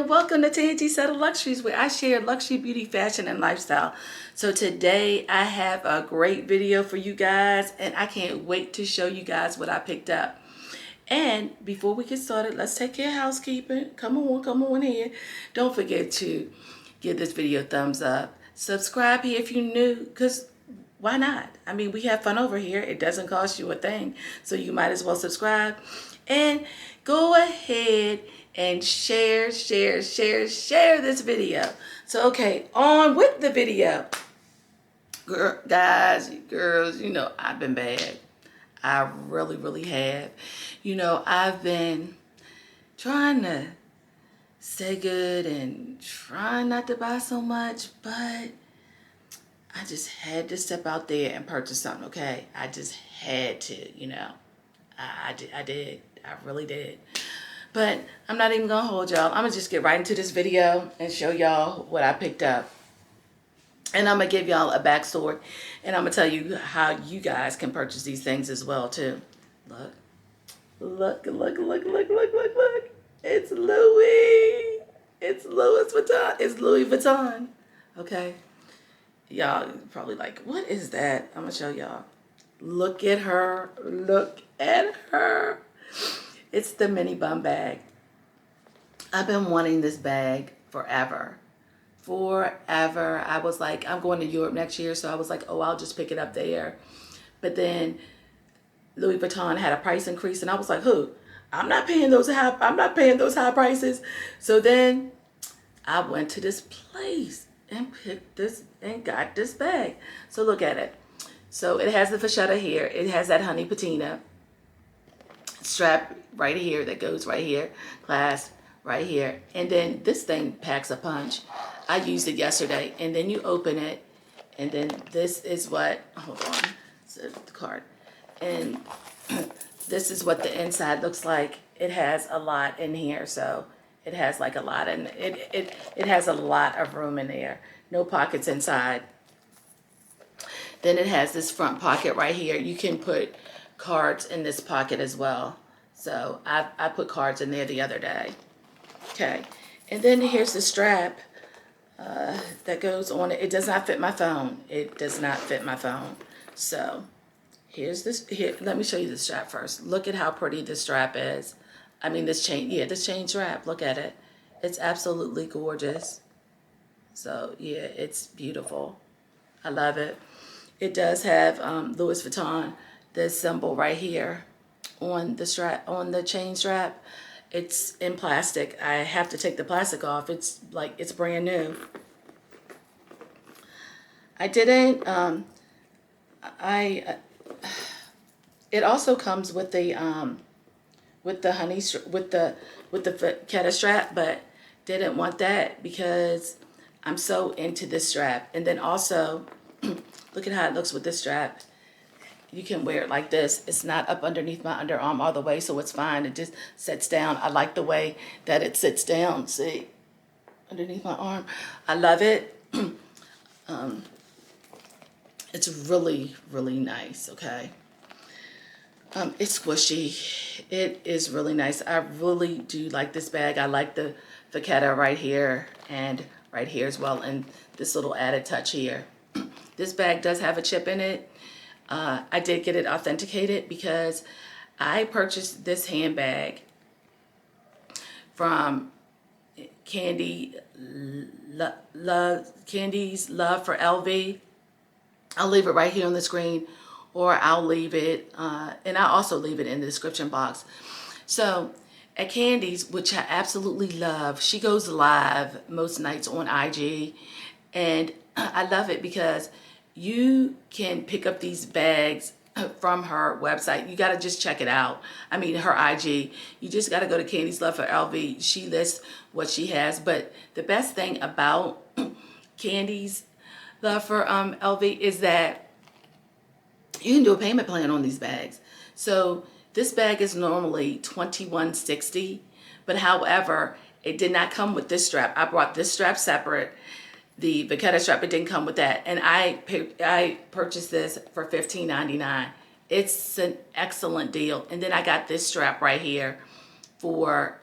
welcome to Tangiessubtleluxuries, where I share luxury, beauty, fashion, and lifestyle. So today I have a great video for you guys, and I can't wait to show you guys what I picked up. And before we get started, let's take care of housekeeping. Come on here. Don't forget to give this video a thumbs up. Subscribe here if you're new, because why not? I mean, we have fun over here. It doesn't cost you a thing, so you might as well subscribe. And go ahead and share this video. So, okay, on with the video. Guys, girls, you know, I've been bad. I really have. You know, I've been trying to stay good and trying not to buy so much, but I just had to step out there and purchase something, okay? I just had to, you know. I did. I really did. But I'm not even going to hold y'all. I'm going to just get right into this video and show y'all what I picked up. And I'm going to give y'all a backstory. And I'm going to tell you how you guys can purchase these things as well, too. Look. It's Louis. It's Louis Vuitton. It's Louis Vuitton. Okay. Y'all probably like, what is that? I'm going to show y'all. Look at her. Look at her. It's the mini bum bag. I've been wanting this bag forever. I was like, I'm going to Europe next year, so I was like, oh, I'll just pick it up there. But then Louis Vuitton had a price increase, and I was like, who? I'm not paying those high prices. So then I went to this place and picked this and got this bag. So look at it. So it has the fascetta here. It has that honey patina strap right here that goes right here, clasp right here, and then this thing packs a punch. I used it yesterday, and then you open it, and then this is what, hold on, so the card, and this is what the inside looks like. It has a lot in here, so it has like a lot, and it has a lot of room in there. No pockets inside. Then it has this front pocket right here. You can put cards in this pocket as well. So I put cards in there the other day. Okay. And then here's the strap that goes on it. It does not fit my phone. It does not fit my phone. So here's this. Here, let me show you the strap first. Look at how pretty this strap is. I mean, this chain. Yeah, this chain strap. Look at it. It's absolutely gorgeous. So yeah, it's beautiful. I love it. It does have Louis Vuitton, this symbol right here on the strap, on the chain strap. It's in plastic. I have to take the plastic off. It's like it's brand new. I didn't. It also comes with the honey with the fascetta strap, but didn't want that because I'm so into this strap. And then also, look at how it looks with this strap. You can wear it like this. It's not up underneath my underarm all the way, so it's fine. It just sits down. I like the way that it sits down. See, underneath my arm. I love it. It's really nice, okay? It's squishy. It is really nice. I really do like this bag. I like the fascetta right here and right here as well, and this little added touch here. This bag does have a chip in it. I did get it authenticated because I purchased this handbag from Candi's Love for LV. I'll leave it right here on the screen, or I'll leave it, and I'll also leave it in the description box. So at Candi's, which I absolutely love, she goes live most nights on IG, and I love it because you can pick up these bags from her website. You got to just check it out. I mean, her IG. You just got to go to Candi's Love for LV. She lists what she has. But the best thing about Candi's Love for LV is that you can do a payment plan on these bags. So this bag is normally $21.60, but however, it did not come with this strap. I brought this strap separate. The fascetta strap, it didn't come with that. And I purchased this for $15.99. It's an excellent deal. And then I got this strap right here for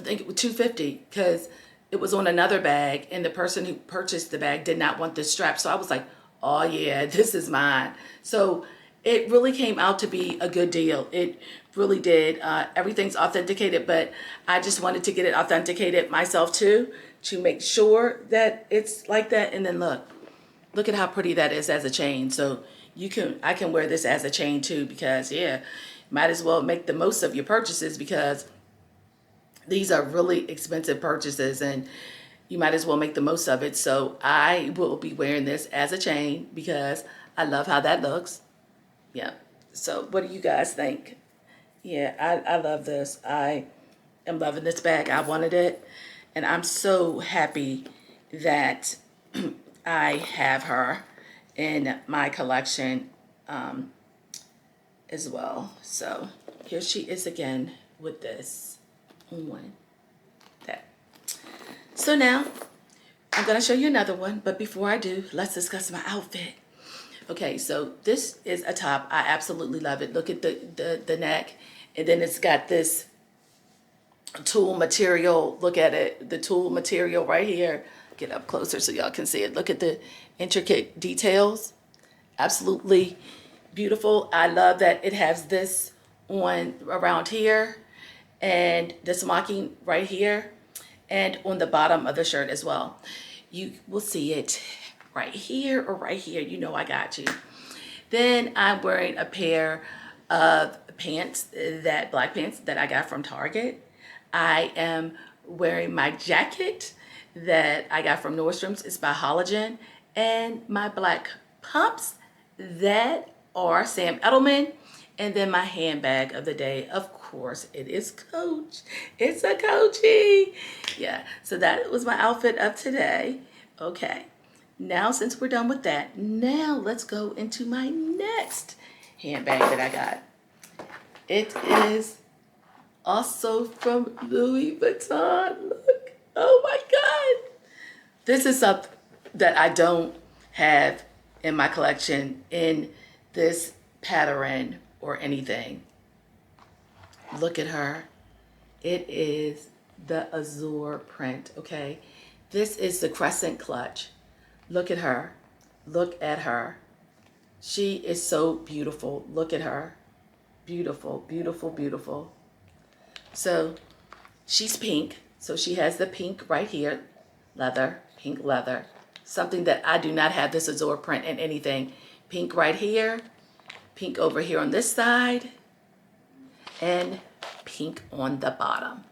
I think it was $250 because it was on another bag, and the person who purchased the bag did not want this strap. So I was like, oh yeah, this is mine. So it really came out to be a good deal. It really did. Everything's authenticated, but I just wanted to get it authenticated myself too, to make sure that it's like that. And then look at how pretty that is as a chain. So I can wear this as a chain too, because yeah, might as well make the most of your purchases, because these are really expensive purchases and you might as well make the most of it. So I will be wearing this as a chain because I love how that looks. Yeah. So what do you guys think? Yeah, I love this. I am loving this bag. I wanted it, and I'm so happy that I have her in my collection as well. So here she is again with this on that. So now I'm going to show you another one, but before I do, let's discuss my outfit. Okay, so this is a top. I absolutely love it. Look at the neck, and then it's got this tulle material. Look at it, the tulle material right here. Get up closer so y'all can see it. Look at the intricate details. Absolutely beautiful. I love that it has this on around here, and this marking right here, and on the bottom of the shirt as well. You will see it right here or right here. You know I got you. Then I'm wearing a pair of pants, black pants that I got from Target. I am wearing my jacket that I got from Nordstrom's. It's by Halogen. And my black pumps that are Sam Edelman. And then my handbag of the day, of course, it is Coach. It's a Coachy. Yeah, so that was my outfit of today. Okay, now since we're done with that, now let's go into my next handbag that I got. It is also from Louis Vuitton. Look, oh my God. This is something that I don't have in my collection in this pattern or anything. Look at her. It is the azure print, okay? This is the Crescent clutch. Look at her. Look at her. She is so beautiful. Look at her. Beautiful, beautiful, beautiful. So she's pink. So she has the pink right here. Leather, pink leather. Something that I do not have this azure print in anything. Pink right here. Pink over here on this side. And pink on the bottom.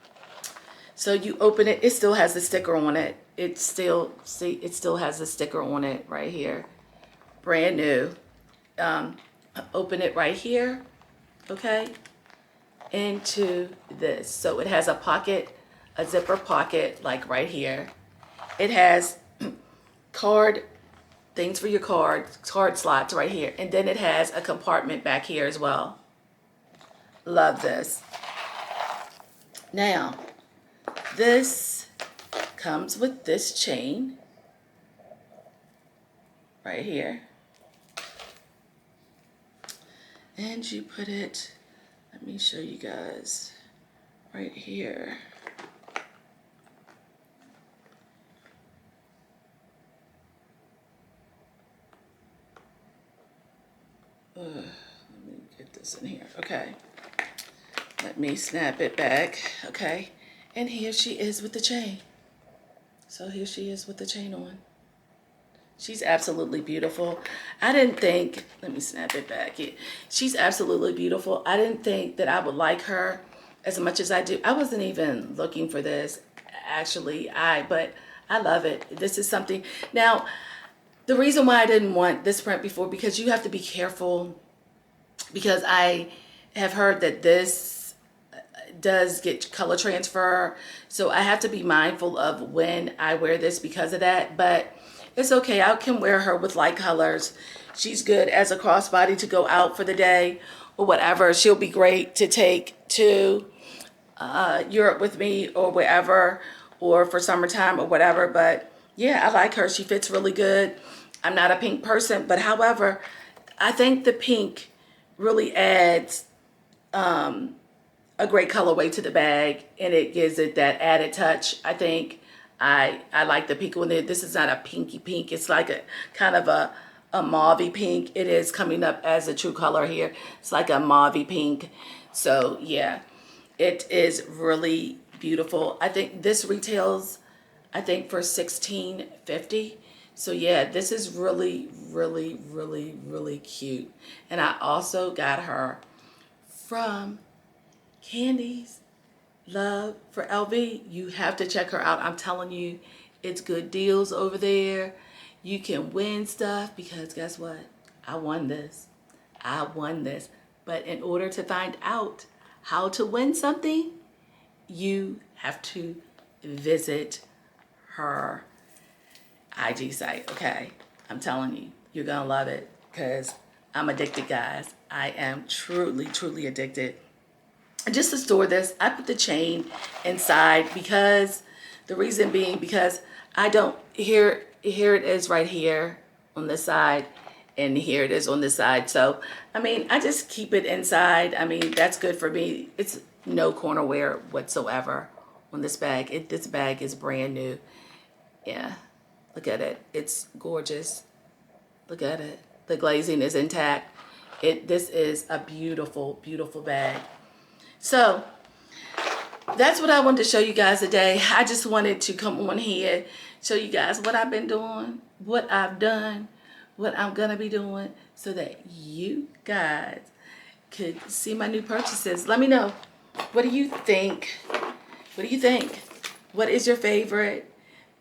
So you open it, it still has the sticker on it. It still has the sticker on it right here. Brand new. Open it right here, okay, into this. So it has a pocket, a zipper pocket, like right here. It has things for your card slots right here. And then it has a compartment back here as well. Love this. Now, this comes with this chain right here. And you put it, let me show you guys, right here. Let me get this in here. Okay. Let me snap it back. Okay. And here she is with the chain. So here she is with the chain on. She's absolutely beautiful. I didn't think, let me snap it back. Yeah. She's absolutely beautiful. I didn't think that I would like her as much as I do. I wasn't even looking for this, actually. But I love it. This is something. Now, the reason why I didn't want this print before, because you have to be careful, because I have heard that this does get color transfer. So I have to be mindful of when I wear this because of that. But it's okay. I can wear her with light colors. She's good as a crossbody to go out for the day or whatever. She'll be great to take to Europe with me or wherever, or for summertime or whatever. But yeah, I like her. She fits really good. I'm not a pink person, but however, I think the pink really adds a great colorway to the bag, and it gives it that added touch. I think I like the pink one. This is not a pinky pink. It's like a kind of a mauvey pink. It is coming up as a true color here. It's like a mauvey pink. So yeah, it is really beautiful. I think this retails, I think, for $16.50. So yeah, this is really, really, really, really cute. And I also got her from Candi's Love for LV. You have to check her out. I'm telling you, it's good deals over there. You can win stuff because guess what? I won this. I won this. But in order to find out how to win something, you have to visit her IG site, okay? I'm telling you, you're gonna love it because I'm addicted, guys. I am truly, truly addicted. Just to store this, I put the chain inside because the reason being because I don't, here it is right here on this side, and here it is on this side. So, I mean, I just keep it inside. I mean, that's good for me. It's no corner wear whatsoever on this bag. This bag is brand new. Yeah, look at it. It's gorgeous. Look at it. The glazing is intact. This is a beautiful, beautiful bag. So that's what I wanted to show you guys today. I just wanted to come on here, show you guys what I've been doing, what I've done, what I'm going to be doing, so that you guys could see my new purchases. Let me know. What do you think? What do you think? What is your favorite?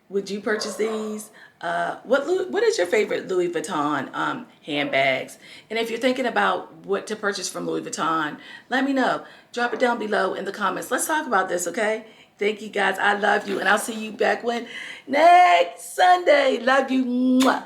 Would you purchase these? What is your favorite Louis Vuitton handbags? And if you're thinking about what to purchase from Louis Vuitton, let me know. Drop it down below in the comments. Let's talk about this, okay? Thank you, guys. I love you, and I'll see you back when? Next Sunday. Love you. Mwah.